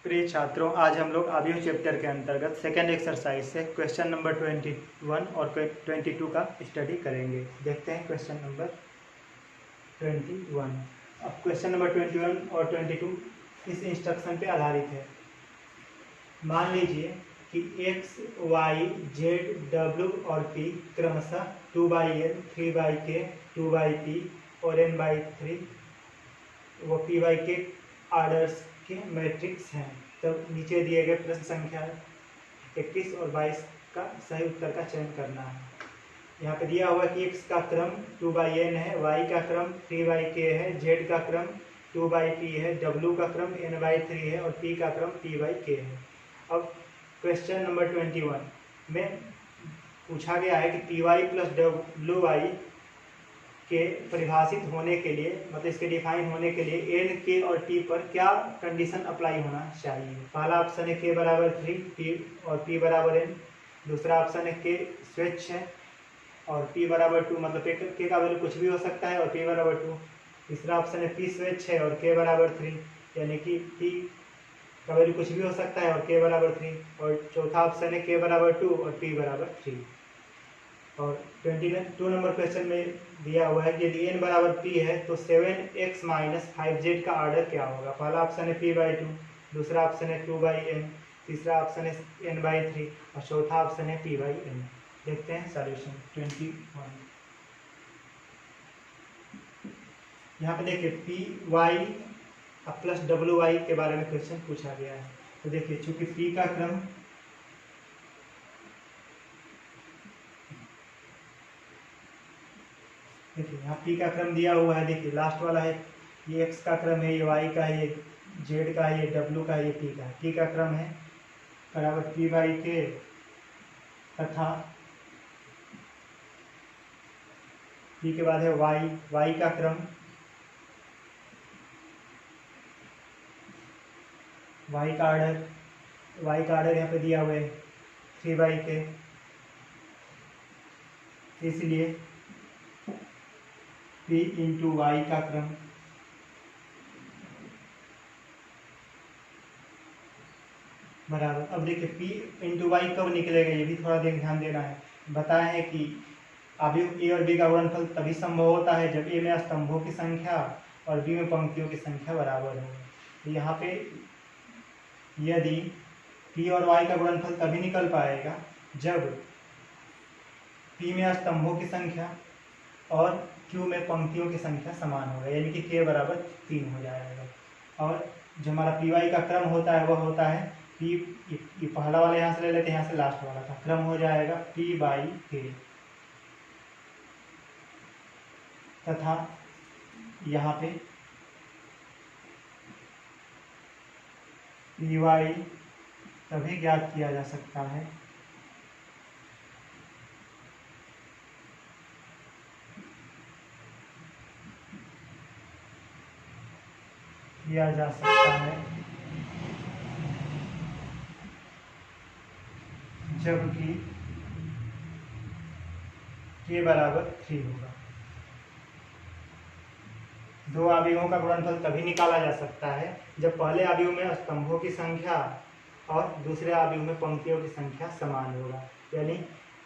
प्रिय छात्रों, आज हम लोग आव्यूह चैप्टर के अंतर्गत सेकेंड एक्सरसाइज से क्वेश्चन नंबर 21 और 22 का स्टडी करेंगे। देखते हैं क्वेश्चन नंबर 21। अब क्वेश्चन नंबर 21 और 22 इस इंस्ट्रक्शन पे आधारित है। मान लीजिए कि x, y, z, w और p क्रमशः 2/n, 3/k, 2/p और n/3 व p/k आर्डर्स के मैट्रिक्स हैं। तब नीचे दिए गए प्रश्न संख्या 21 और 22 का सही उत्तर का चयन करना है। यहाँ पे दिया हुआ कि x का क्रम 2/n है, y का क्रम 3/k है, z का क्रम 2/p है, w का क्रम n/3 है और p का क्रम p/k है। अब क्वेश्चन नंबर 21 में पूछा गया है कि py प्लस wy के परिभाषित होने के लिए, मतलब इसके डिफाइन होने के लिए n, k और t पर क्या कंडीशन अप्लाई होना चाहिए। पहला ऑप्शन है k बराबर 3, p और p बराबर n। दूसरा ऑप्शन है k स्वच्छ है और p बराबर 2, मतलब k का वैल्यू कुछ भी हो सकता है और p बराबर 2। तीसरा ऑप्शन है p स्वच्छ है और k बराबर 3, यानी कि p का वैल्यू कुछ भी हो सकता है और k बराबर 3। और चौथा ऑप्शन है k बराबर 2 और p बराबर 3। और 22 नंबर क्वेश्चन में दिया हुआ है कि यदि n बराबर p है तो 7x - 5z का ऑर्डर क्या होगा। पहला ऑप्शन है p/2, दूसरा ऑप्शन है 2/n, तीसरा ऑप्शन है n/3 और चौथा ऑप्शन है p/n। देखते हैं सॉल्यूशन 21। यहाँ पे देखिए py प्लस wy के बारे में क्वेश्चन पूछा गया है। तो देखिए चूंकि p का क्रम देखिए यहाँ p का क्रम दिया हुआ है। देखिए लास्ट वाला है, ये x का क्रम है, ये y का है, ये z का है, ये w का है, ये p का है। p का क्रम है बराबर p/k तथा p के बाद है y का क्रम y का ऑर्डर यहाँ पे दिया हुआ है 3/k, इसलिए p इंटू y का क्रम बराबर। अब देखिए p इंटू वाई कब निकलेगा, ये भी थोड़ा ध्यान देना है। बताया है कि आव्यूह a और b का गुणनफल तभी संभव होता है जब a में स्तंभों की संख्या और b में पंक्तियों की संख्या बराबर हो। तो यहाँ पे यदि p और y का गुणनफल तभी निकल पाएगा जब p में स्तंभों की संख्या और q में पंक्तियों की संख्या समान होगा, यानी कि k बराबर 3 हो जाएगा। और जो हमारा py का क्रम होता है वह होता है p, ये पहला वाला यहाँ से ले लेते हैं, यहाँ से लास्ट वाला का क्रम हो जाएगा p/k तथा यहाँ पे py तभी ज्ञात किया जा सकता है जबकि k बराबर 3 होगा। दो आव्यूहों का गुणनफल तभी निकाला जा सकता है जब पहले आव्यूह में स्तंभों की संख्या और दूसरे आव्यूह में पंक्तियों की संख्या समान होगा। यानी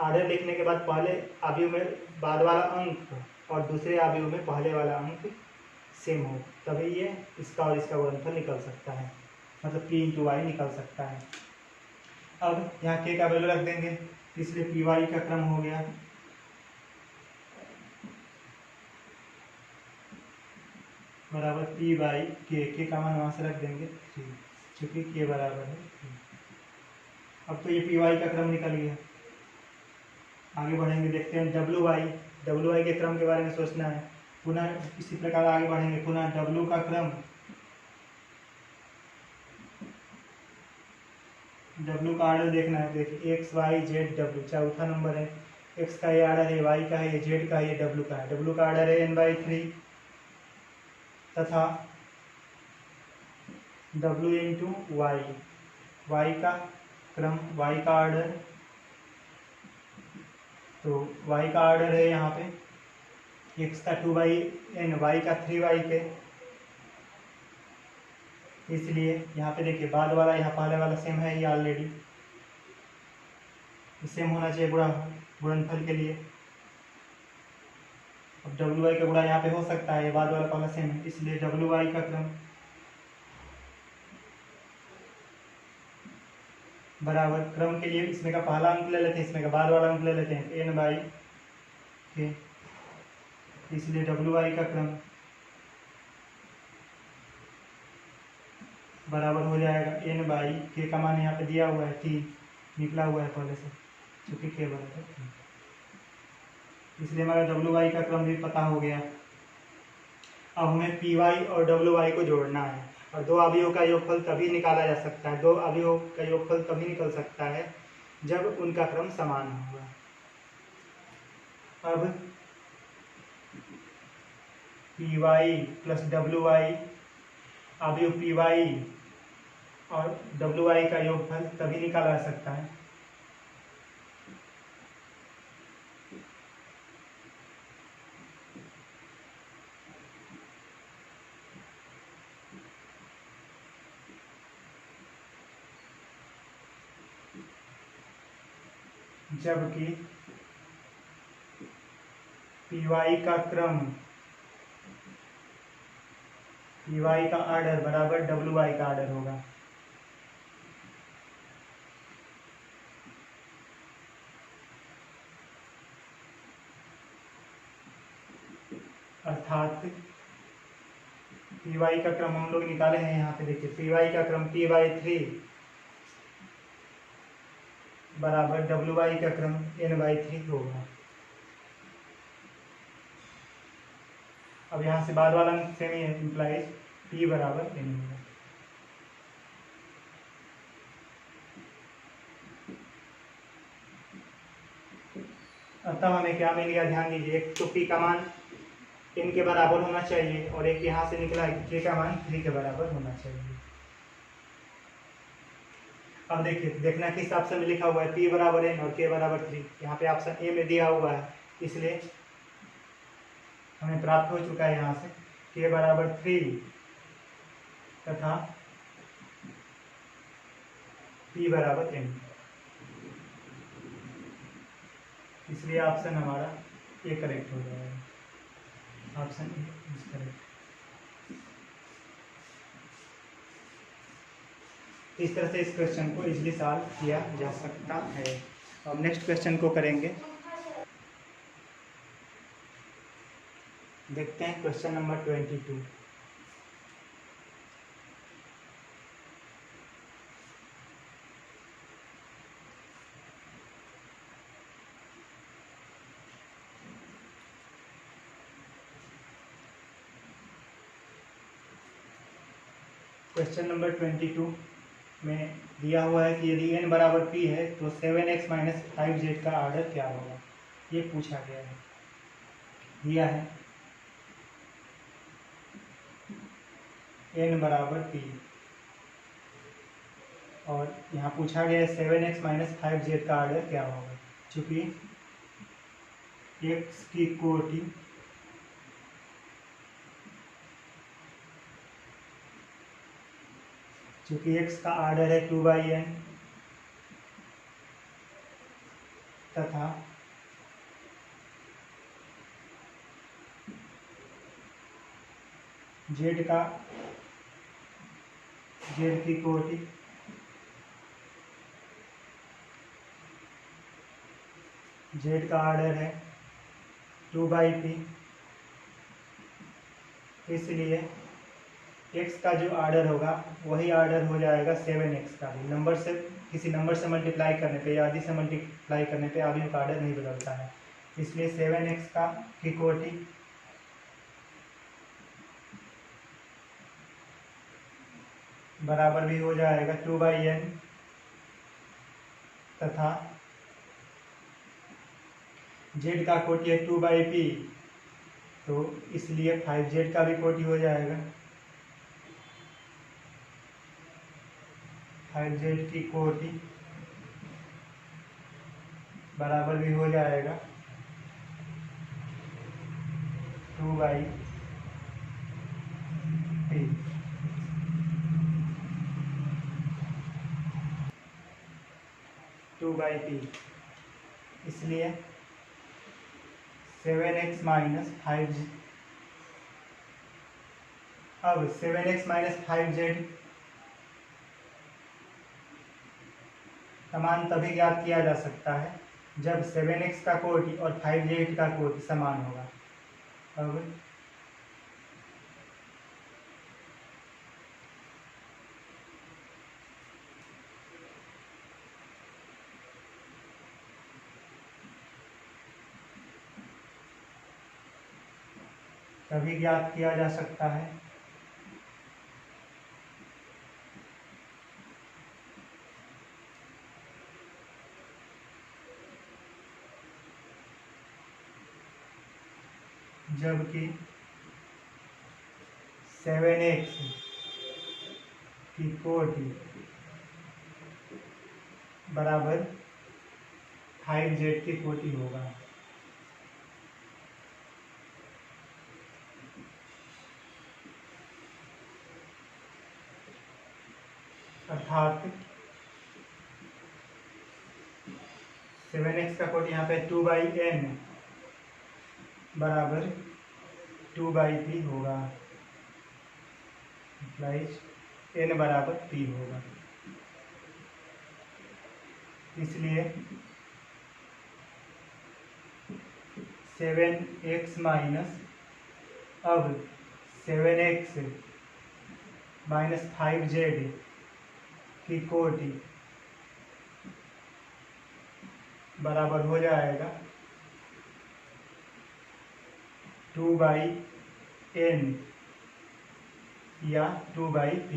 आर्डर लिखने के बाद पहले आव्यूह में बाद वाला अंक और दूसरे आव्यूह में पहले वाला अंक सेम हो, तभी ये इसका और इसका गुणनफल निकल सकता है, मतलब p इंटू वाई निकल सकता है। अब यहाँ k का वैल्यू रख देंगे, इसलिए py का क्रम हो गया बराबर p/k, k का मान वहाँ से रख देंगे 3, चूँकि k बराबर है 3। अब तो ये py का क्रम निकल गया। आगे बढ़ेंगे, देखते हैं wy के क्रम के बारे में सोचना है। पुनः इसी प्रकार आगे बढ़ेंगे, पुनः w का क्रम, w का ऑर्डर देखना है। देखिए x, y, z, w चौथा नंबर है। x का ये ऑर्डर है, y का है, z का है, w का है। w का ऑर्डर है n/3 तथा w इंटू y का क्रम, y का ऑर्डर, तो y का ऑर्डर है यहाँ पे x का 2/n, y का 3/k इसलिए यहाँ पे देखिए बाद वाला यहाँ पहले वाला सेम है ये ऑलरेडी, सेम होना चाहिए गुणनफल के लिए। अब डब्ल्यू वाई का गुणा यहाँ पे हो सकता है, ये बाद वाला पहला सेम है, इसलिए डब्ल्यू वाई का क्रम बराबर, क्रम के लिए इसमें का पहला अंक ले लेते हैं, इसमें का बाद वाला अंक ले लेते हैं, एन बाई के, इसलिए डब्ल्यू वाई का क्रम बराबर हो जाएगा एन बाई के का मान यहाँ पे दिया हुआ है 3, निकला हुआ है पहले से, चूँकि के बराबर 3, इसलिए हमारा डब्ल्यू वाई का क्रम भी पता हो गया। अब हमें पी वाई और डब्ल्यू वाई को जोड़ना है, और दो अवयवों का योगफल तभी निकाला जा सकता है, दो अवयवों का योगफल तभी निकल सकता है जब उनका क्रम समान होगा। अब P Y plus W Y, अवयव पी वाई और डब्ल्यू वाई का योगफल तभी निकाला जा सकता है जबकि पी वाई का क्रम, पी वाई का आर्डर बराबर डब्ल्यू वाई का आर्डर होगा। अर्थात पी वाई का क्रम हम लोग निकाले हैं, यहाँ पे देखिए पी वाई का क्रम पी बाई 3 बराबर डब्ल्यू वाई का क्रम एन बाई 3 होगा। अब यहाँ से बाद वाला अंक सेम ही है, इम्प्लाइज पी बराबर एन होगा। अतः हमें क्या मिल गया, ध्यान दीजिए, एक तो पी का मान एन के बराबर होना चाहिए और एक यहाँ से निकला के का मान 3 के बराबर होना चाहिए। अब देखिए, देखना किस ऑप्शन में लिखा हुआ है, पी बराबर एन और के बराबर 3, यहाँ पे ऑप्शन ए में दिया हुआ है, इसलिए हमें प्राप्त हो चुका है यहाँ से के बराबर 3 तथा पी बराबर एन, इसलिए ऑप्शन हमारा ए करेक्ट हो जाएगा, ऑप्शन ए इज करेक्ट। इस तरह से इस क्वेश्चन को इजीली सॉल्व किया जा सकता है। अब नेक्स्ट क्वेश्चन को करेंगे, देखते हैं क्वेश्चन नंबर 22। क्वेश्चन नंबर 22 में दिया हुआ है कि यदि n बराबर p है तो 7x माइनस 5z का ऑर्डर क्या होगा, ये पूछा गया है। दिया है n बराबर p और यहाँ पूछा गया है 7x माइनस 5z का ऑर्डर क्या होगा। चूँकि x की कोटि चूँकि x का आर्डर है 2/n तथा z की कोटि z का आर्डर है 2/p, इसलिए x का जो आर्डर होगा वही आर्डर हो जाएगा 7x का भी। नंबर से, किसी नंबर से मल्टीप्लाई करने पे या आदि से मल्टीप्लाई करने पे अवयव का आर्डर नहीं बदलता है, इसलिए 7x का की कोटि बराबर भी हो जाएगा 2/n तथा z का कोटि है 2/p, तो इसलिए 5z का भी कोटि हो जाएगा। 5z की कोटि बराबर भी हो जाएगा 2/p। 2/p, इसलिए 7x माइनस 5, अब 7x माइनस 5z का मान तभी ज्ञात किया जा सकता है जब 7x का कोटि और 5z का कोटि समान होगा। अब तभी ज्ञात किया जा सकता है जबकि 7x की कोटि बराबर 5z की कोटि होगा। अर्थात 7x का कोटि यहाँ पे 2/n बराबर 2/p होगा, n बराबर p होगा। इसलिए 7x माइनस, अब 7x माइनस 5z की कोटि बराबर हो जाएगा 2/n या 2/p।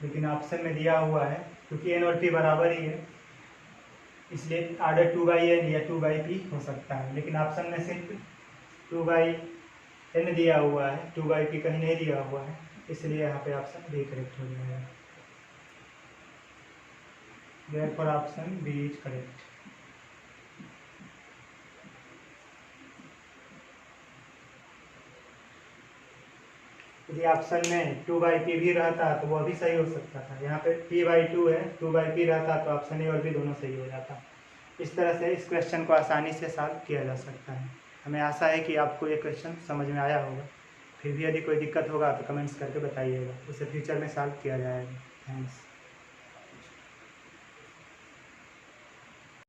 लेकिन ऑप्शन में दिया हुआ है क्योंकि n और p बराबर ही है, इसलिए आर्डर 2/n या 2/p हो सकता है, लेकिन ऑप्शन में सिर्फ 2/n दिया हुआ है, 2/p कहीं नहीं दिया हुआ है, इसलिए यहाँ पे ऑप्शन बी करेक्ट हो जाएगा। Therefore option B is correct। यदि ऑप्शन में 2/p भी रहता तो वह भी सही हो सकता था। यहाँ पे p/2 है, 2/p रहता तो ऑप्शन ए और बी दोनों सही हो जाता। इस तरह से इस क्वेश्चन को आसानी से सॉल्व किया जा सकता है। हमें आशा है कि आपको ये क्वेश्चन समझ में आया होगा। फिर भी यदि कोई दिक्कत होगा तो कमेंट्स करके बताइएगा, उसे फ्यूचर में सॉल्व किया जाएगा। थैंक्स।